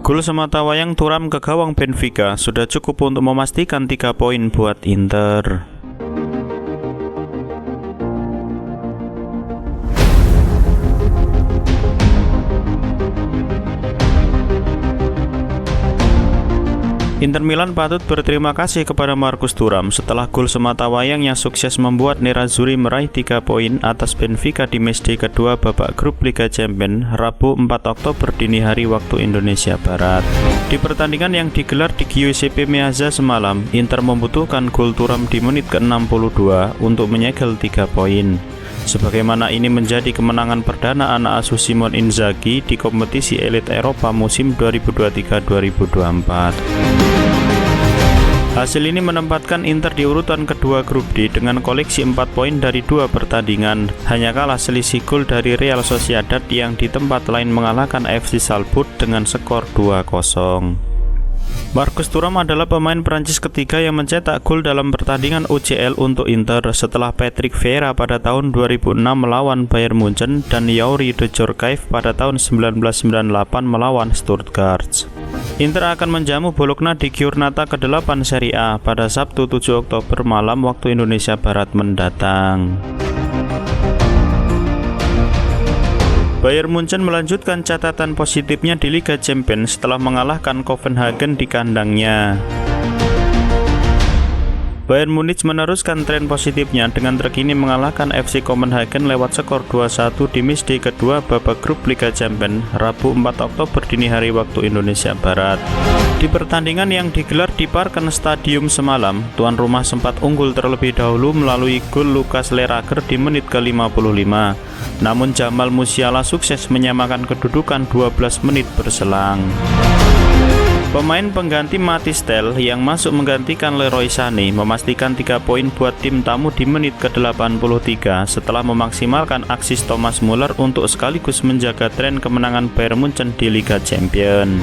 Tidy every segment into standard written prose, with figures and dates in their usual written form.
Gol sematawayang Thuram ke gawang Benfica sudah cukup untuk memastikan 3 poin buat Inter. Inter Milan patut berterima kasih kepada Marcus Thuram setelah gol sematawayang yang sukses membuat Nerazzurri meraih 3 poin atas Benfica di matchday kedua babak grup Liga Champions Rabu 4 Oktober dini hari waktu Indonesia Barat. Di pertandingan yang digelar di Giuseppe Meazza semalam, Inter membutuhkan gol Thuram di menit ke-62 untuk menyegel 3 poin. Sebagaimana ini menjadi kemenangan perdana anak asuh Simone Inzaghi di kompetisi elit Eropa musim 2023-2024. Hasil ini menempatkan Inter di urutan kedua grup D dengan koleksi 4 poin dari 2 pertandingan, hanya kalah selisih gol dari Real Sociedad yang di tempat lain mengalahkan FC Salzburg dengan skor 2-0. Marcus Thuram adalah pemain Prancis ketiga yang mencetak gol dalam pertandingan UCL untuk Inter setelah Patrick Vieira pada tahun 2006 melawan Bayern Munchen dan Youri de Jorkaeff pada tahun 1998 melawan Stuttgart. Inter akan menjamu Bologna di Giornata ke-8 Serie A pada Sabtu 7 Oktober malam waktu Indonesia Barat mendatang. Bayern Munchen melanjutkan catatan positifnya di Liga Champions setelah mengalahkan Copenhagen di kandangnya. Bayern Munich meneruskan tren positifnya dengan terkini mengalahkan FC Copenhagen lewat skor 2-1 di matchday kedua babak grup Liga Champions Rabu 4 Oktober dini hari waktu Indonesia Barat. Di pertandingan yang digelar di Parken Stadium semalam, tuan rumah sempat unggul terlebih dahulu melalui gol Lucas Lerager di menit ke-55. Namun Jamal Musiala sukses menyamakan kedudukan 12 menit berselang. Pemain pengganti Mathys Tel yang masuk menggantikan Leroy Sané memastikan 3 poin buat tim tamu di menit ke-83 setelah memaksimalkan asis Thomas Muller untuk sekaligus menjaga tren kemenangan Bayern Munchen di Liga Champions.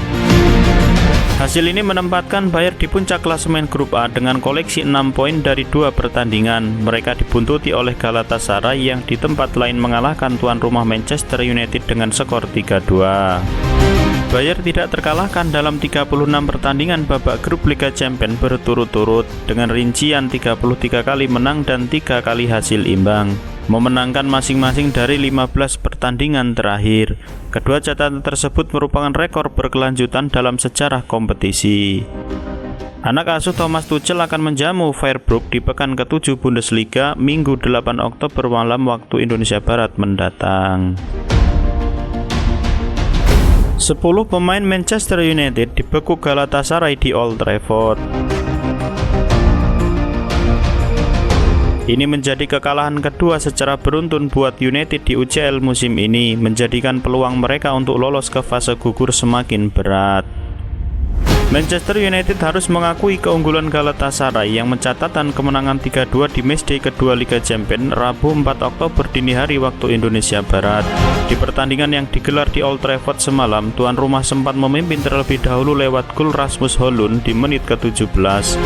Hasil ini menempatkan Bayern di puncak klasemen grup A dengan koleksi 6 poin dari 2 pertandingan. Mereka dibuntuti oleh Galatasaray yang di tempat lain mengalahkan tuan rumah Manchester United dengan skor 3-2. Bayern tidak terkalahkan dalam 36 pertandingan babak grup Liga Champions berturut-turut dengan rincian 33 kali menang dan 3 kali hasil imbang, memenangkan masing-masing dari 15 pertandingan terakhir. Kedua catatan tersebut merupakan rekor berkelanjutan dalam sejarah kompetisi. Anak asuh Thomas Tuchel akan menjamu Freiburg di pekan ke-7 Bundesliga Minggu 8 Oktober malam waktu Indonesia Barat mendatang. 10 pemain Manchester United dibekuk Galatasaray di Old Trafford. Ini menjadi kekalahan kedua secara beruntun buat United di UCL musim ini, menjadikan peluang mereka untuk lolos ke fase gugur semakin berat. Manchester United harus mengakui keunggulan Galatasaray yang mencatatkan kemenangan 3-2 di matchday kedua Liga Champions Rabu 4 Oktober dini hari waktu Indonesia Barat. Di pertandingan yang digelar di Old Trafford semalam, tuan rumah sempat memimpin terlebih dahulu lewat gol Rasmus Højlund di menit ke-17.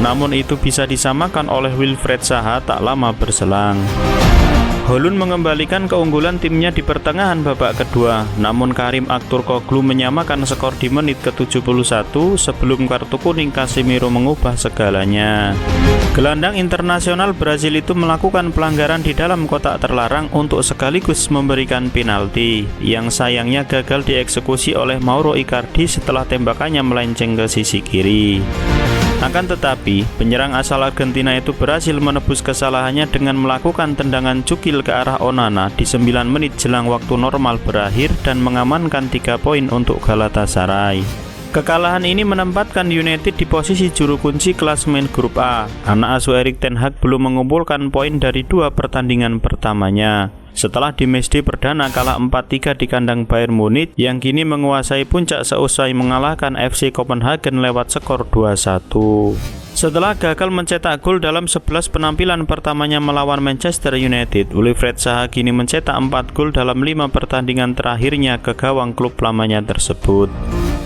Namun itu bisa disamakan oleh Wilfried Zaha tak lama berselang. Højlund mengembalikan keunggulan timnya di pertengahan babak kedua, namun Karim Aktürkoğlu menyamakan skor di menit ke-71 sebelum kartu kuning Casemiro mengubah segalanya. Gelandang internasional Brasil itu melakukan pelanggaran di dalam kotak terlarang untuk sekaligus memberikan penalti, yang sayangnya gagal dieksekusi oleh Mauro Icardi setelah tembakannya melenceng ke sisi kiri. Akan tetapi, penyerang asal Argentina itu berhasil menebus kesalahannya dengan melakukan tendangan cukil ke arah Onana di 9 menit jelang waktu normal berakhir dan mengamankan 3 poin untuk Galatasaray. Kekalahan ini menempatkan United di posisi juru kunci klasemen grup A. Anak asuh Erik ten Hag belum mengumpulkan poin dari 2 pertandingan pertamanya. Setelah di matchday perdana kalah 4-3 di kandang Bayern Munich yang kini menguasai puncak seusai mengalahkan FC Copenhagen lewat skor 2-1. Setelah gagal mencetak gol dalam 11 penampilan pertamanya melawan Manchester United, Wilfried Zaha kini mencetak 4 gol dalam 5 pertandingan terakhirnya ke gawang klub lamanya tersebut.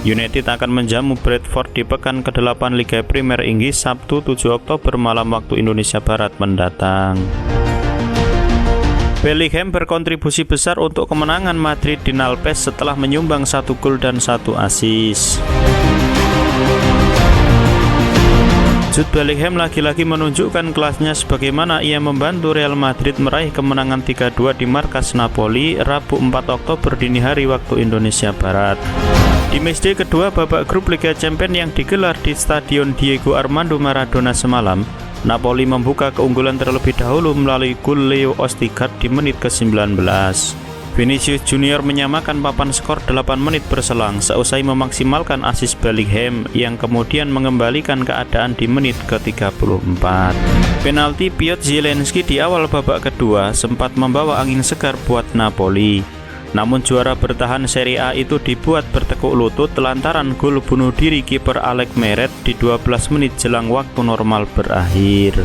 United akan menjamu Bradford di pekan ke-8 Liga Premier Inggris Sabtu 7 Oktober malam waktu Indonesia Barat mendatang. Bellingham berkontribusi besar untuk kemenangan Madrid di Nalpes setelah menyumbang 1 gol dan 1 assist. Jude Bellingham lagi-lagi menunjukkan kelasnya sebagaimana ia membantu Real Madrid meraih kemenangan 3-2 di markas Napoli Rabu 4 Oktober dini hari waktu Indonesia Barat. Di matchday kedua babak grup Liga Champions yang digelar di Stadion Diego Armando Maradona semalam, Napoli membuka keunggulan terlebih dahulu melalui gol Leo Ostigard di menit ke-19. Vinicius Junior menyamakan papan skor 8 menit berselang seusai memaksimalkan assist Bellingham yang kemudian mengembalikan keadaan di menit ke-34. Penalti Piotr Zielinski di awal babak kedua sempat membawa angin segar buat Napoli. Namun juara bertahan Serie A itu dibuat bertekuk lutut lantaran gol bunuh diri kiper Alex Meret di 12 menit jelang waktu normal berakhir.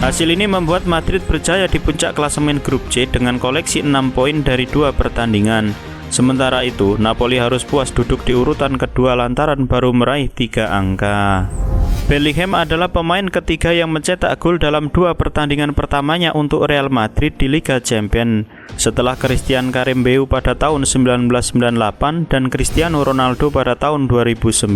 Hasil ini membuat Madrid berjaya di puncak klasemen grup C dengan koleksi 6 poin dari 2 pertandingan. Sementara itu, Napoli harus puas duduk di urutan kedua lantaran baru meraih 3 angka. Bellingham adalah pemain ketiga yang mencetak gol dalam 2 pertandingan pertamanya untuk Real Madrid di Liga Champions, setelah Christian Karembeu pada tahun 1998 dan Cristiano Ronaldo pada tahun 2009.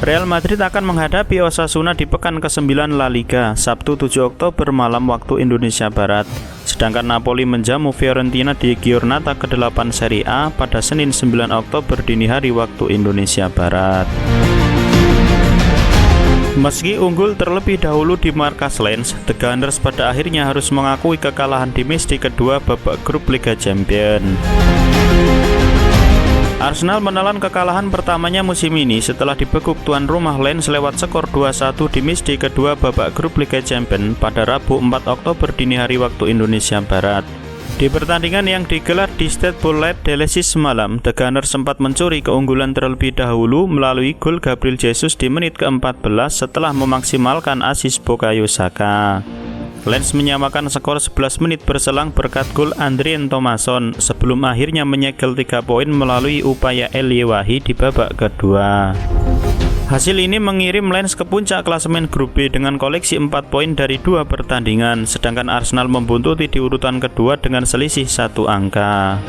Real Madrid akan menghadapi Osasuna di pekan ke-9 La Liga, Sabtu 7 Oktober malam waktu Indonesia Barat. Sedangkan Napoli menjamu Fiorentina di Giornata ke-8 Serie A pada Senin 9 Oktober dini hari waktu Indonesia Barat. Meski unggul terlebih dahulu di markas Lens, The Gunners pada akhirnya harus mengakui kekalahan di matchday kedua babak grup Liga Champions. Arsenal menelan kekalahan pertamanya musim ini setelah dibekuk tuan rumah Lens lewat skor 2-1 di matchday kedua babak grup Liga Champions pada Rabu 4 Oktober dini hari waktu Indonesia Barat. Di pertandingan yang digelar di Stade Paul Deleuze semalam, The Gunners sempat mencuri keunggulan terlebih dahulu melalui gol Gabriel Jesus di menit ke-14 setelah memaksimalkan assist Bukayo Saka. Lens menyamakan skor 11 menit berselang berkat gol Andrien Thomasson sebelum akhirnya menyegel 3 poin melalui upaya Elie Wahi di babak kedua. Hasil ini mengirim Lens ke puncak klasemen grup B dengan koleksi 4 poin dari 2 pertandingan, sedangkan Arsenal membuntuti di urutan kedua dengan selisih 1 angka.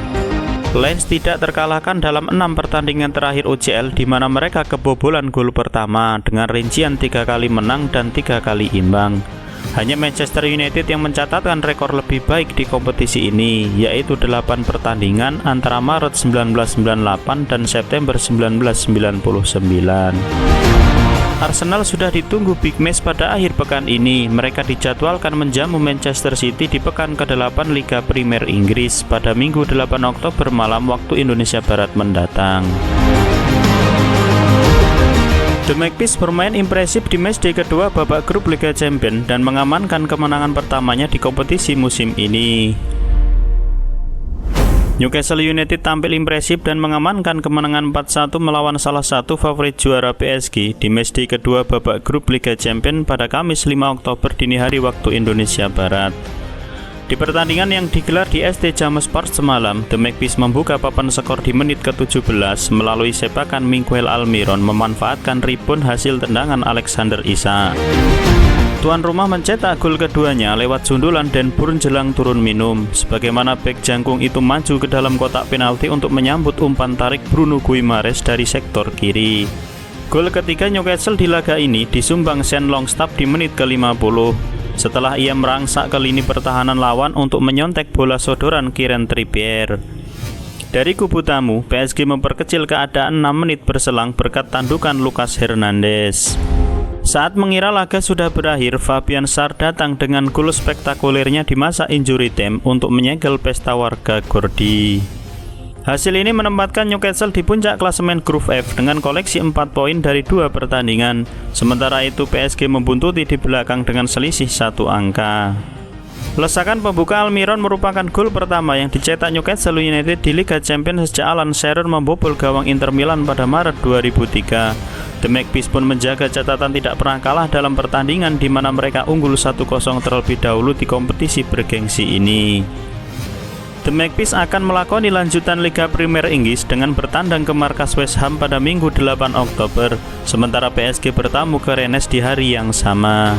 Lens tidak terkalahkan dalam 6 pertandingan terakhir UCL di mana mereka kebobolan gol pertama dengan rincian 3 kali menang dan 3 kali imbang. Hanya Manchester United yang mencatatkan rekor lebih baik di kompetisi ini, yaitu 8 pertandingan antara Maret 1998 dan September 1999. Arsenal sudah ditunggu big match pada akhir pekan ini. Mereka dijadwalkan menjamu Manchester City di pekan ke-8 Liga Premier Inggris pada Minggu 8 Oktober malam waktu Indonesia Barat mendatang. The Magpies bermain impresif di matchday kedua babak grup Liga Champions dan mengamankan kemenangan pertamanya di kompetisi musim ini. Newcastle United tampil impresif dan mengamankan kemenangan 4-1 melawan salah satu favorit juara PSG di matchday kedua babak grup Liga Champions pada Kamis 5 Oktober dini hari waktu Indonesia Barat. Di pertandingan yang digelar di SD James Park semalam, The Magpies membuka papan skor di menit ke-17 melalui sepakan Miguel Almiron memanfaatkan rebound hasil tendangan Alexander Isak. Tuan rumah mencetak gol keduanya lewat sundulan Dan Burn jelang turun minum, sebagaimana bek jangkung itu maju ke dalam kotak penalti untuk menyambut umpan tarik Bruno Guimaraes dari sektor kiri. Gol ketiga Newcastle di laga ini disumbang Sean Longstaff di menit ke-50. Setelah ia merangsak ke lini pertahanan lawan untuk menyontek bola sodoran Kieran Trippier. Dari kubu tamu, PSG memperkecil keadaan 6 menit berselang berkat tandukan Lucas Hernandez. Saat mengira laga sudah berakhir, Fabian Schär datang dengan gol spektakulernya di masa injury time untuk menyegel pesta warga Gordi. Hasil ini menempatkan Newcastle di puncak klasemen grup F dengan koleksi 4 poin dari 2 pertandingan. Sementara itu PSG membuntuti di belakang dengan selisih 1 angka. Lesakan pembuka Almiron merupakan gol pertama yang dicetak Newcastle United di Liga Champions sejak Alan Shearer membobol gawang Inter Milan pada Maret 2003. The Magpies pun menjaga catatan tidak pernah kalah dalam pertandingan di mana mereka unggul 1-0 terlebih dahulu di kompetisi bergengsi ini. The Magpies akan melakoni lanjutan Liga Premier Inggris dengan bertandang ke markas West Ham pada Minggu 8 Oktober, sementara PSG bertamu ke Rennes di hari yang sama.